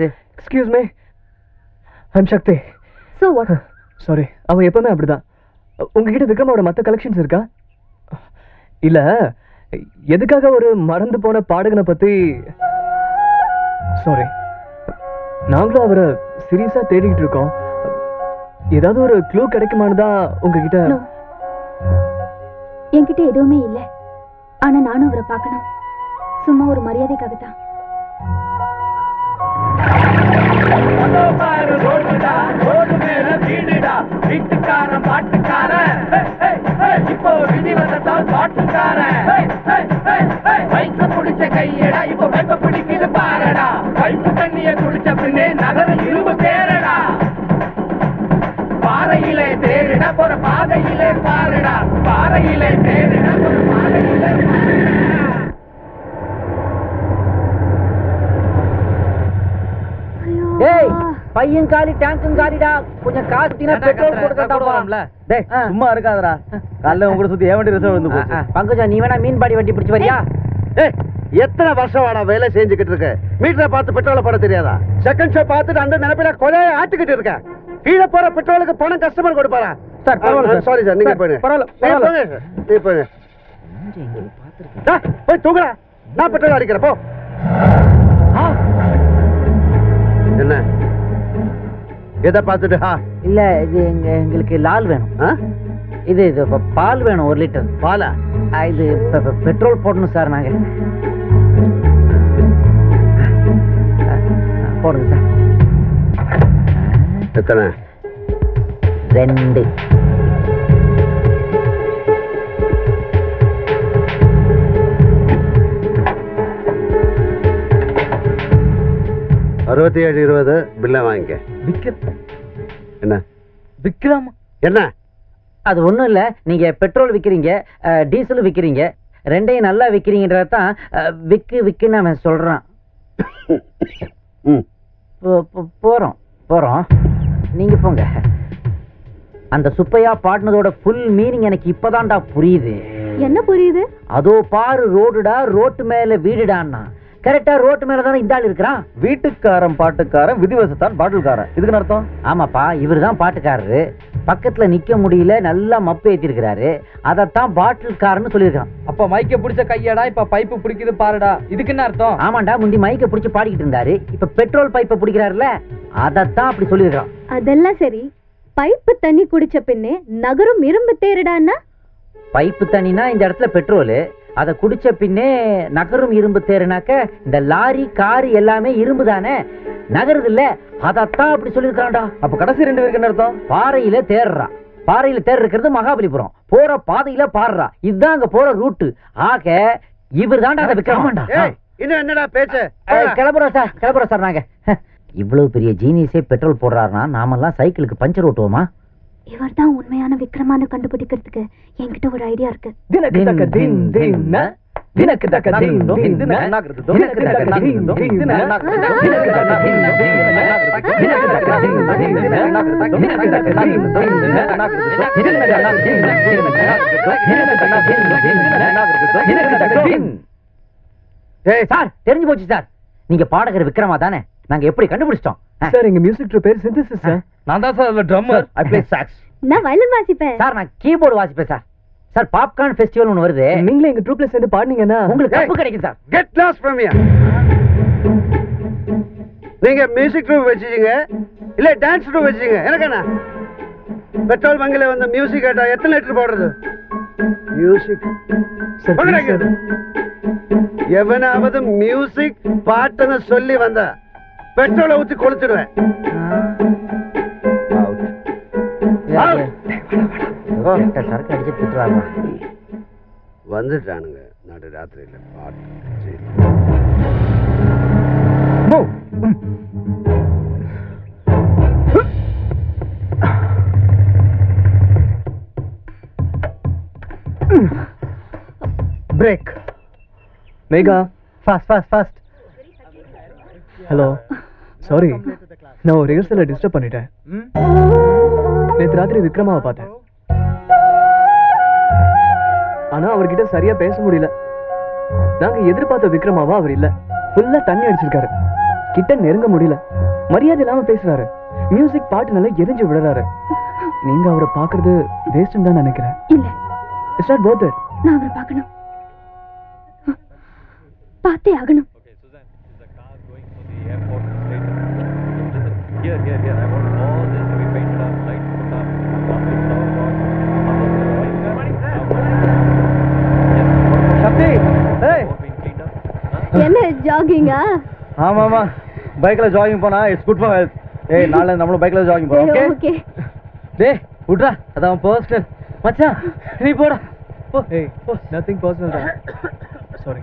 Excuse me, I'm Sakthi. So what? Sorry, அவன் எப்பவுமே அப்படிதான். உங்ககிட்ட விக்ரமோட மற்ற கலெக்ஷன்ஸ் இருக்கா? இல்ல, எதுக்காக ஒரு மறந்து போன பாடகனை பத்தி. சாரி, நாங்களும் அவரை சீரியஸா தேடிக்கிட்டு இருக்கோம். ஏதாவது ஒரு க்ளூ கிடைக்குமான்னு தான் உங்ககிட்ட. என்கிட்ட எதுவுமே இல்ல, ஆனா நானும் அவரை பார்க்கணும். சும்மா ஒரு மரியாதைக்காகத்தான். வீட்டுக்காரன் பாட்டுக்காரன் இப்போ விதி வந்ததான் பாட்டுக்காரன். பைக்க பிடிச்ச கையடா இப்போ பைப்ப பிடிக்குது பாரடா. பைப்பு தண்ணிய குடிச்ச பின்னே நகரம் இரும்பு தேரடா. பாறையிலே தேரிடா போற பாதையிலே பாருடா. பாறையிலே தேரிடா போற பாதையிலே பாருடா. டேய், பையன் காலி டேங்கும் காலிடா. கொஞ்சம் காசு தீனா பெட்ரோல் போட்டுக்கட்டாம்ல. டேய் சும்மா இருக்காதடா. காலைல உங்களை சுத்தி ஏவண்டி ரிசர்வ் வந்து போச்சு. பங்குஜா, நீ வேணா மீன் பாடி வண்டி பிடிச்சு வரியா? டேய், எத்தனை வருஷம் வாடா வேலை செஞ்சுக்கிட்டு இருக்க? மீட்டரை பார்த்து பெட்ரோலை போட தெரியாதா? செகண்ட் ஷோ பார்த்துட்டு அந்த நினைப்பில கொலையை ஆட்டிக்கிட்டு இருக்க. கீழே போற பெட்ரோலுக்கு பணம் கஸ்டமர் கொடுப்பாரா? சார் பரவாயில்ல. சாரி சார், நீங்க போயிடுங்க. பரவாயில்ல. நீ போயிடுங்க. போய் தூங்குடா, நான் பெட்ரோல் அடிக்கிறேன் போ. என்ன எதை பார்த்துட்டு? இல்ல, இது எங்களுக்கு லால் வேணும். இது பால் வேணும், 1 லிட்டர் பாலா? இது பெட்ரோல் போடணும் சார். நாங்க போடுங்க சார். எத்தனை? 2. $67.20 பில்ல வாங்கிக்க. என்ன விக்ரம்? என்ன? அது ஒண்ணும் இல்ல, நீங்க பெட்ரோல் விக்கிறீங்க, டீசல் விக்கிறீங்க, ரெண்டையும் நல்லா விக்கிறீங்கன்றதான் விக்குன்னு அவன் சொல்றான். போறோம், நீங்க போங்க. அந்த சுப்பையா பாடினதோட ஃபுல் மீனிங் எனக்கு இப்பதான்டா புரியுது. என்ன புரியுது? அதோ பாரு ரோடுடா, ரோட்டு மேல வீடுடான்னா. கரெக்டா ரோட்டு மேலதானே இந்த ஆள் இருக்கிறான். வீட்டுக்காரன் பாட்டுக்காரன், விதிவசத்தான் பாட்டுக்காரன். இதுக்கு அர்த்தம்? ஆமாப்பா, இவருதான் பாட்டுக்காரரு. பக்கத்துல நிக்க முடியல, நல்லா மப்பு ஏத்திருக்கிறாரு. அதத்தான் பாட்டில்காரன்னு சொல்லியிருக்கான். அப்ப மைக்க பிடிச்ச கையடா, இப்ப பைப்பு பிடிக்குது பாருடா. இதுக்கு என்ன அர்த்தம்? ஆமாண்டா, முந்தி மைக்க பிடிச்சு பாடிக்கிட்டு இருந்தாரு, இப்ப பெட்ரோல் பைப்பை பிடிக்கிறாருல, அதத்தான் அப்படி சொல்லியிருக்கான். அதெல்லாம் சரி, பைப்பு தண்ணி குடிச்ச பின்னே நகரும் இரும்பு தேருடான்னா? பைப்பு தண்ணினா இந்த இடத்துல பெட்ரோலு, அதை குடிச்ச பின்னே நகரும் இரும்பு தேருனாக்க இந்த லாரி காரு எல்லாமே இரும்பு தானே, நகருது இல்ல, அதத்தான் அப்படி சொல்லியிருக்கான்டா. அப்ப கடைசி 2 பேருக்கு என்ன அர்த்தம்? பாறையில தேர்றா. பாறையில தேர் இருக்கிறது மகாபலிபுரம், போற பாதையில பாடுறா. இதுதான் அங்க போற ரூட்டு. ஆக இவர் தான்டா அதை விக்ரமாண்டா. இன்னும் என்னடா பேச்சு? கிளம்புறோம் சார் நாங்க. இவ்வளவு பெரிய ஜீனியஸே பெட்ரோல் போடுறாருன்னா நாமெல்லாம் சைக்கிளுக்கு பஞ்சர் ஓட்டுவோமா? இவர் தான் உண்மையான விக்ரமான கண்டுபிடிக்கிறதுக்கு என்கிட்ட ஒரு ஐடியா இருக்கு. சார், தெரிஞ்சு போச்சு சார், நீங்க பாடகர் விக்ரமா தானே? நாங்க எப்படி கண்டுபிடிச்சிட்டோம் சார்? எங்க மியூசிக் ட்ரூப் பேர் சிந்தசிஸ் சார். நான் தான் சார் அதுல ட்ரம்மர். ஐ ப்ளே சாக்ஸ். நான் வயலின் வாசிப்பேன் சார். நான் கீபோர்டு வாசிப்பேன் சார். சார், பாப்கார்ன் ஃபெஸ்டிவல் ஒன்னு வருது, நீங்களே எங்க ட்ரூப்ல சேர்ந்து பாடுனீங்கன்னா உங்களுக்கு கப்பு கிடைக்கும் sir. Get lost from here. நீங்க மியூசிக் ட்ரூப் வச்சிட்டீங்க இல்ல டான்ஸ் ட்ரூப் வச்சிட்டீங்க, எனக்கு என்ன? பெட்ரோல் பங்கில வந்து மியூசிக் கேட்டா எத்தனை லிட்டர் போடுறது? மியூசிக் எவனாவது மியூசிக் பாட்டுன்னு சொல்லி வந்த பெட்ரோலை ஊத்தி கொளுத்துடுவேன். சரக்கு அடிச்சு திட்டுறாங்க. வந்துட்டானுங்க நடு ராத்திரியில பாட்டு. Break. Megha, fast. Hello, sorry, நான் ஒரு ரிஹர்சலை டிஸ்டர்ப் பண்ணிட்டேன். நேற்று ராத்திரி விக்ரமாவை பார்த்தேன், ஆனா அவர்கிட்ட சரியா பேச முடியல. நாங்க எதிர்பார்த்த விக்ரமாவா அவர் இல்ல, ஃபுல்லா தண்ணி அடிச்சிருக்காரு. கிட்ட நெருங்க முடியல. மரியாதை இல்லாம பேசுறாரு. மியூசிக் பாட்டு நல்லா எரிஞ்சு விடுறாரு. நீங்க அவரை பாக்குறது வேஸ்ட்னு தான் நினைக்கிறேன். இல்ல, இட்ஸ் நாட் worth it. நான் அவரை பார்க்கணும். பார்த்தே ஆகணும். Okay, Suzanne, is the car going to the airport straight? Listen, here. I want all this to be painted up, lights put up, buses, flower pots. சக்தி, ஏய். Being cleaned up. Huh? என்ன ஜாகிங்கா? ஆமாமா, பைக்ல jogging போனா it's good for health. ஏய், நாளை நம்மளும் பைக்ல jogging போறோம். Okay okay. டேய் விட்றா, அதான் பர்சனல். மச்சான் நீ போடா போ. ஏய் நதிங் பர்சனல் தான். சாரி.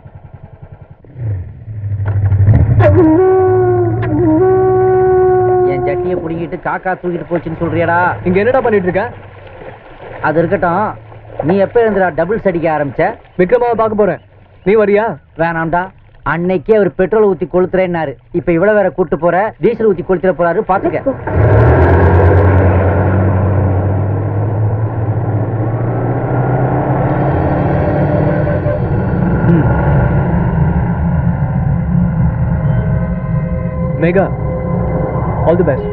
என் ஜட்டியை புடிங்கிட்டு காக்கா தூக்கிட்டு போச்சுன்னு சொல்றியாடா? இங்க என்னடா பண்ணிட்டு இருக்க? அது இருக்கட்டும், நீ எப்ப இருந்துடா டபுள்ஸ் அடிக்க ஆரம்பிச்ச? விக்ரமாவை பார்க்க போறேன், நீ வரியா? வேணாம்டா, அன்னைக்கே அவர் பெட்ரோல் ஊத்தி கொளுத்துறேன்னாரு. இப்ப இவ்வளவு வேற கூட்டு போற, டீசல் ஊத்தி கொளுத்துற போறாரு, பாத்துக்க. Megha, all the best.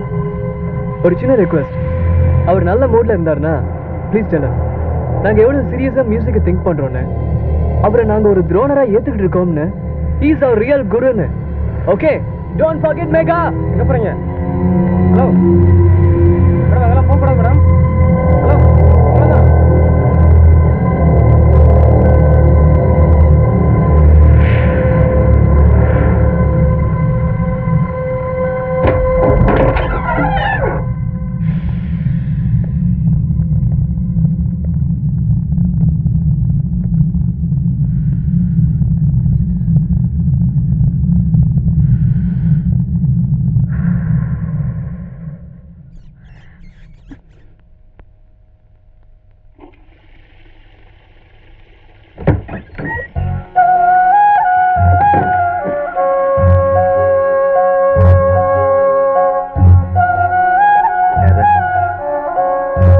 ஒரு சின்ன ரெக்வெஸ்ட், அவர் நல்ல மூட்ல இருந்தாருன்னா ப்ளீஸ் டெல் ஹிம் நாங்க எவ்வளவு சீரியஸா மியூசிக்கை திங்க் பண்றோம்னு, அவரை நாங்க ஒரு துரோணரா ஏத்துக்கிட்டு இருக்கோம்னு. ஹி இஸ் அவர் ரியல் குருன்னு. Okay, don't forget Megha. எங்க போறீங்க? ஹலோ மேடம், அதெல்லாம் போக கூடாது மேடம். ஹலோ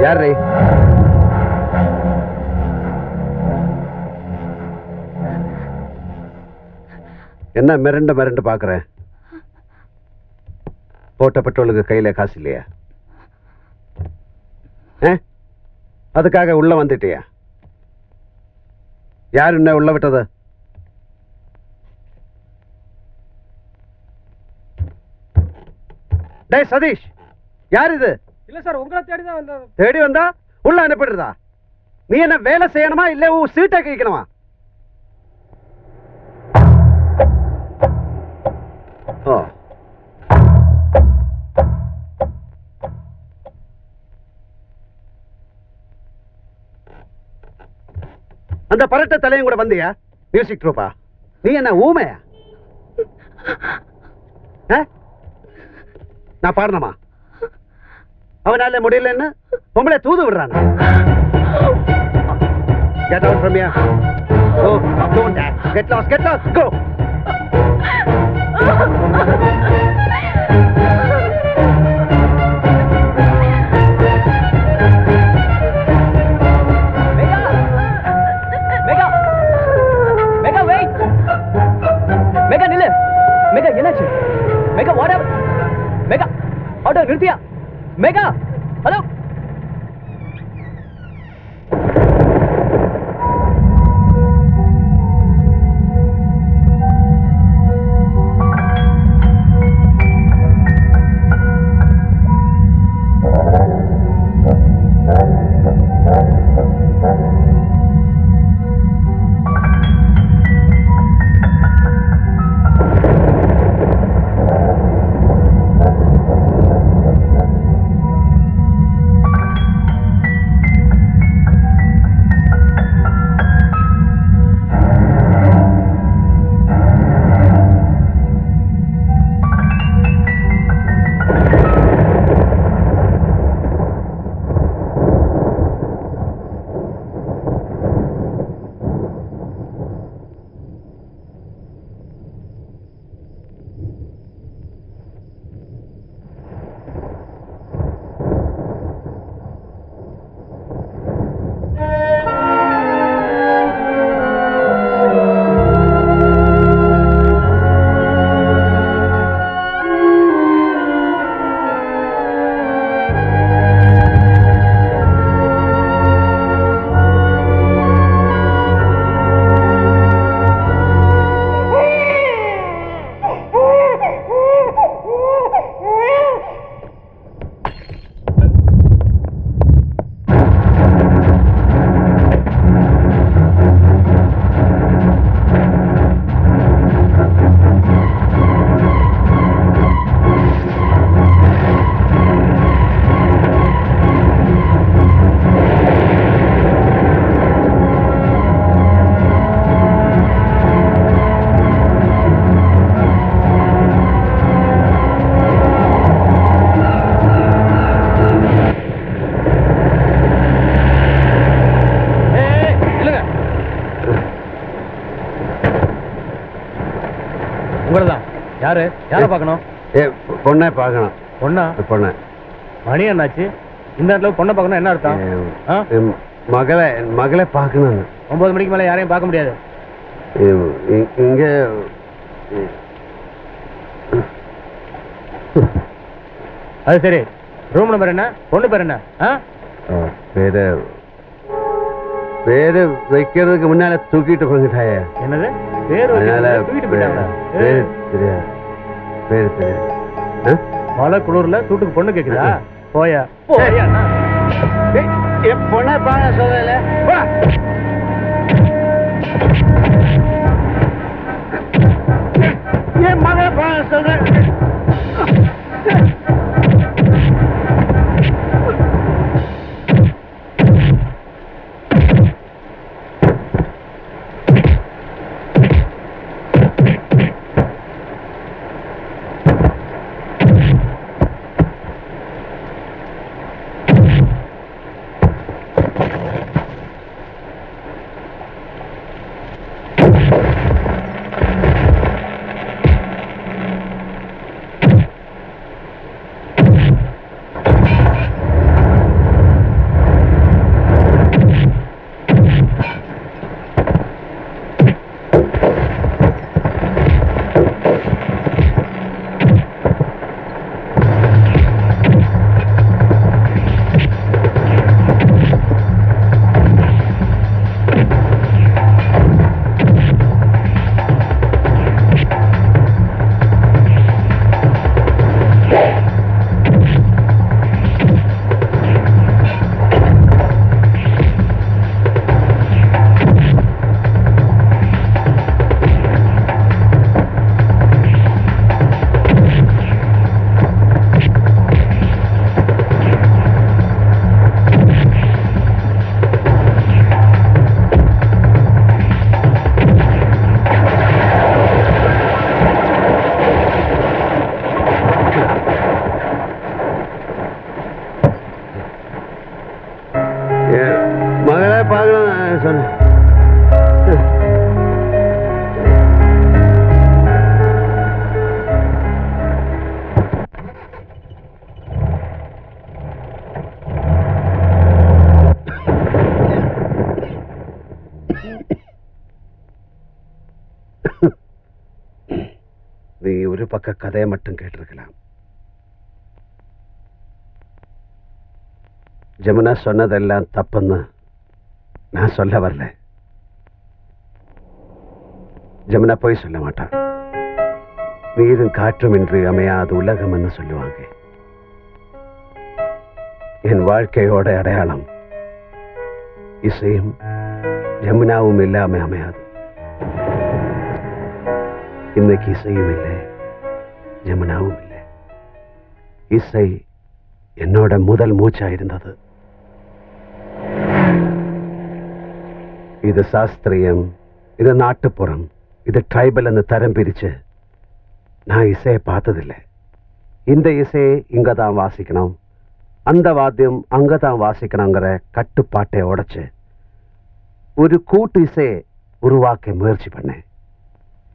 யாரு? என்ன மிரண்டு பாக்குறேன்? போட்ட பெட்ரோலுக்கு கையில காசு இல்லையா? அதுக்காக உள்ள வந்துட்டியா? யார் என்ன உள்ள விட்டது? டேய் சதீஷ், யார் இது? இல்ல சார், உங்களை தேடி தான் வந்தேன். தேடி வந்தா உள்ள அனுப்பிடுறதா? நீ என்ன வேலை செய்யணுமா இல்ல உன் சீட்டை கேட்கணுமா? ஓ, அந்த பரட்ட தலையும் கூட வந்தியா? மியூசிக் ட்ரூப்பா? நீ என்ன ஊமையா? நான் பாடணுமா? அவனால முடியலன்னு பொம்பளை தூது விடுறான். Get out from here. Go, don't act. Get lost, go. Megha wait. Megha நில்லு. மேகா என்னாச்சு? Megha what happened? Megha auto நிறுத்தியா? மேகா ஹலோ. யாரு யார பார்க்கணும்? பொண்ணை பார்க்கணும். பொண்ணா? பொண்ணை. மணி என்னாச்சு? இந்த இடத்துல பொண்ணை பார்க்கணும் என்ன அர்த்தம்? மகளை பார்க்கணும். 9 மணிக்கு மேல யாரையும் பார்க்க முடியாது. இங்க அது சரி, ரூம் நம்பர் என்ன? பொண்ணு பேர் என்ன? பேரு பேரு வைக்கிறதுக்கு முன்னால தூக்கிட்டு போங்கிட்டாய. என்னது பேரு? தூக்கிட்டு போயிட்டாங்க. பேரு தெரியாது. பேரு தெரியாது. மழை குளிர்ல சூட்டுக்கு பொண்ணு கேக்குதா? போயா பொண்ணை பாக்க சொல்லல. என் மகளை பாக்க சொல்றேன். மகளை பார்க்கணும் சொன்னேன். நீ ஒரு பக்க கதையை மட்டும் கேட்டிருக்கலாம். ஜமுனா சொன்னதெல்லாம் தப்புன்னு நான் சொல்ல வரல. ஜமுனா போய் சொல்ல மாட்டான். நீரும் காற்றும் இன்றி அமையாது உலகம் என்று சொல்லுவாங்க. என் வாழ்க்கையோட அடையாளம் இசையும் ஜமுனாவும் இல்லாம அமையாது. இன்னைக்கு இசையும் இல்லை, ஜமுனாவும் இல்லை. இசை என்னோட முதல் மூச்சா இருந்தது. இது சாஸ்திரியம், இது நாட்டுப்புறம், இது ட்ரைபல் என்று தரம் பிரிச்சு நான் இசையை பார்த்ததில்லை. இந்த இசையை இங்க தான் வாசிக்கணும், அந்த வாத்தியம் அங்கதான் வாசிக்கணுங்கிற கட்டுப்பாட்டை உடைச்சு ஒரு கூட்டு இசையை உருவாக்க முயற்சி பண்ணேன்.